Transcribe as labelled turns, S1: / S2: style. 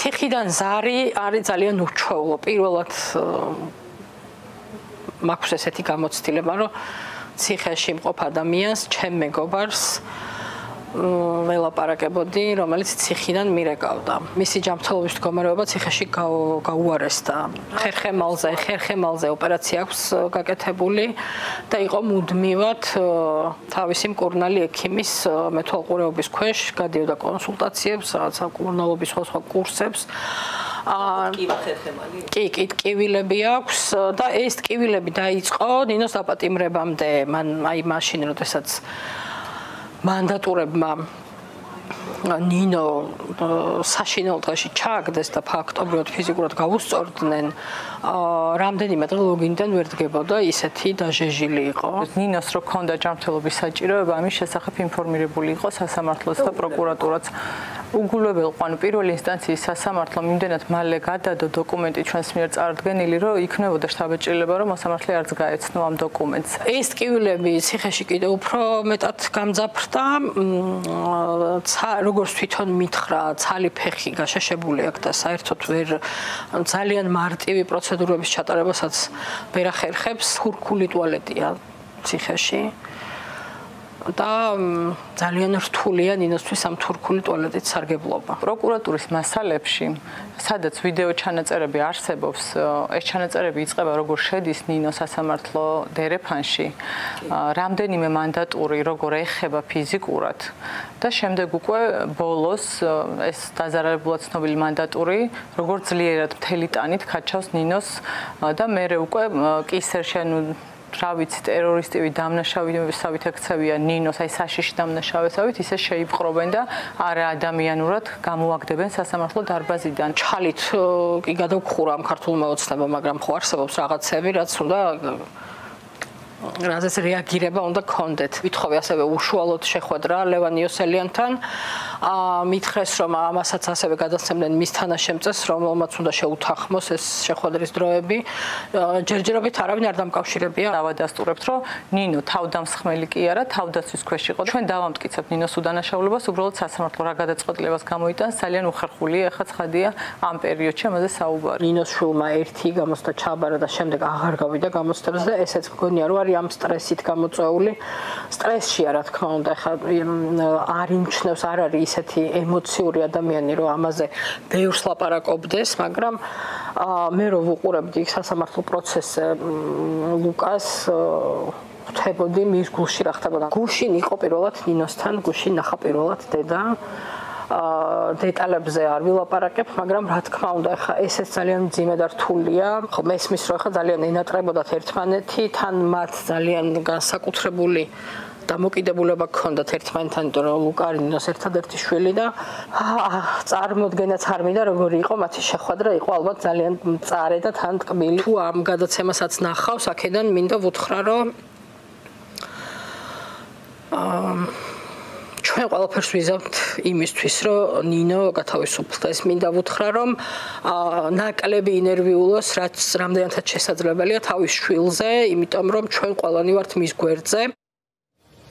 S1: ციხიდან ზარი არის ძალიან უჩვეულო. პირველად მაქვს ესეთი გამოცდილება, რომ ციხეში მყოფ ადამიანს, ჩემ მეგობარს ველაპარაკებოდი, რომელიც ციხიდან მირეკავდა. მისი ჯანმრთელობის მდგომარეობა ციხეში გაუარესდა. ხერხემალზე ოპერაცია აქვს გაკეთებული და იყო მუდმივად თავისი მკურნალი ექიმის მეთვალყურეობის ქვეშ, გადიოდა კონსულტაციებს, რაღაცა მკურნალობის სხვა კურსებს. კი, ტკივილები აქვს და ეს ტკივილები დაიწყო ნინოს დაპატიმრებამდე, მან აი მაშინ როდესაც მანდატურებმა ნინო საშინელ დღეში ჩააგდეს და ფაქტობრივად ფიზიკურად გაუსწორდნენ, რამდენიმე დღე ლოგინიდან ვერ დგებოდა, ისეთი დაჟეჟილი იყო.
S2: ნინოს რო ქონდა ჯანმრთელობის საჭიროება, ამის შესახებ ინფორმირებული იყო სასამართლოც და პროკურატურაც. უგულებელ ყვან პირველი ინსტანციის სასამართლომ იმდენად მალე გადადო დოკუმენტი ჩვენს მიერ წარდგენილი, რომ იქნებოდა შთაბეჭდილება, რომ მოსამართლე არც გაეცნო ამ დოკუმენტს. ეს ტკივილები ციხეში კიდევ უფრო მეტად გამძაფრდა, როგორც თვითონ მითხრა, ცალი ფეხი გაშაშებული აქვს და საერთოდ ვერ ძალიან მარტივი პროცედურების ჩატარებასაც ვერ ახერხებს, თურქული ტუალეტია ციხეში. და ძალიან რთულია ნინოსთვის ამ თურქული ტუალეტით სარგებლობა. პროკურატურის მასალებში, სადაც ვიდეო ჩანაწერები არსებობს, ეს ჩანაწერები იწყება როგორ შედის ნინო სასამართლო დერეფანში, რამდენიმე მანდატური როგორ ეხება ფიზიკურად და შემდეგ უკვე ბოლოს ეს დაზარალებულად ცნობილი მანდატური როგორ ძლიერად მთელი ტანით ქაჩავს ნინოს და მერე უკვე კისერში რა ვიცი ტერორისტები დამნაშავებისავით ექცევიან ნინოს, აი საშიში დამნაშავებისავით ისე შეიპყრობენ და არა ადამიანურად გამოაგდებენ სასამართლო დარბაზიდან.
S1: ჩალით კი გადავხურა ამ ქართულმა ოცნებამ, მაგრამ ხო არსებობს რაღაცები, რაც უნდა რაზეც რეაგირება უნდა გქონდეთ. ვითხოვე ასევე უშუალოდ შეხვედრა ლევან იოსელიანთან. მითხრეს, რომ ამასაც ასევე გადასცემდნენ მის თანაშემწეს, რომელმაც უნდა შეუთანხმოს ეს შეხვედრის დროები. ჯერჯერობით არავინ არ დამკავშირებია.
S2: დავადასტურებთ, რომ ნინო თავდამსხმელი კი არა, თავდაცვის ქვეშ იყო. ჩვენ დავამტკიცებთ ნინოს უდანაშაულებას, უბრალოდ სასამართლო რა გადაწყვეტილებას გამოიტანს, ძალიან უხერხულია, ეხლა ცხადია ამ პერიოდში ამაზე საუბარი.
S1: ნინოს შვილმა ერთი გამოსდა ჩაბარა და შემდეგ აღარ გავიდა გამოცდებს და ესეც მგონია, რომ ამ სტრესით გამოწვეული, სტრესშია რა თქმა უნდა, ხა არ იმჩნევს, არ არის ისეთი ემოციური ადამიანი, რომ ამაზე ბევრს ლაპარაკობდეს, მაგრამ მე რო ვუყურებდი სასამართლო პროცესზე ლუკას ხვდებოდი მის გულში რა ხდებოდა. გუშინ იყო პირველად ნინოსთან, გუშინ ნახა პირველად დედა. დეტალებზე არ ვილაპარაკებ, მაგრამ რა თქმა უნდა, ხა ესეც ძალიან მძიმე და რთულია. ხო, მესმის რომ ხა ძალიან ენატრებოდათ ერთმანეთი, თან მათ ძალიან განსაკუთრებული დამოკიდებულება გქონდათ ერთმანეთთან, იმიტომ რომ ლუკა არის ნინოს ერთადერთი შვილი და წარმოდგენაც არ მინდა როგორი იყო მათი შეხვედრა, იყო ალბათ ძალიან მწარე და თან ტკბილი. თუ ამ გადაცემასაც ნახავს, აქედან მინდა ვუთხრა, რომ ჩვენ ყველაფერს ვიზავთ იმისთვის, რომ ნინო გათავისუფლდეს. მინდა ვუთხრა, რომ ნაკლები ინერვიულოს, რაც რამდენადაც შესაძლებელია თავის შვილზე, იმიტომ რომ ჩვენ ყველანი ვართ მის გვერდზე.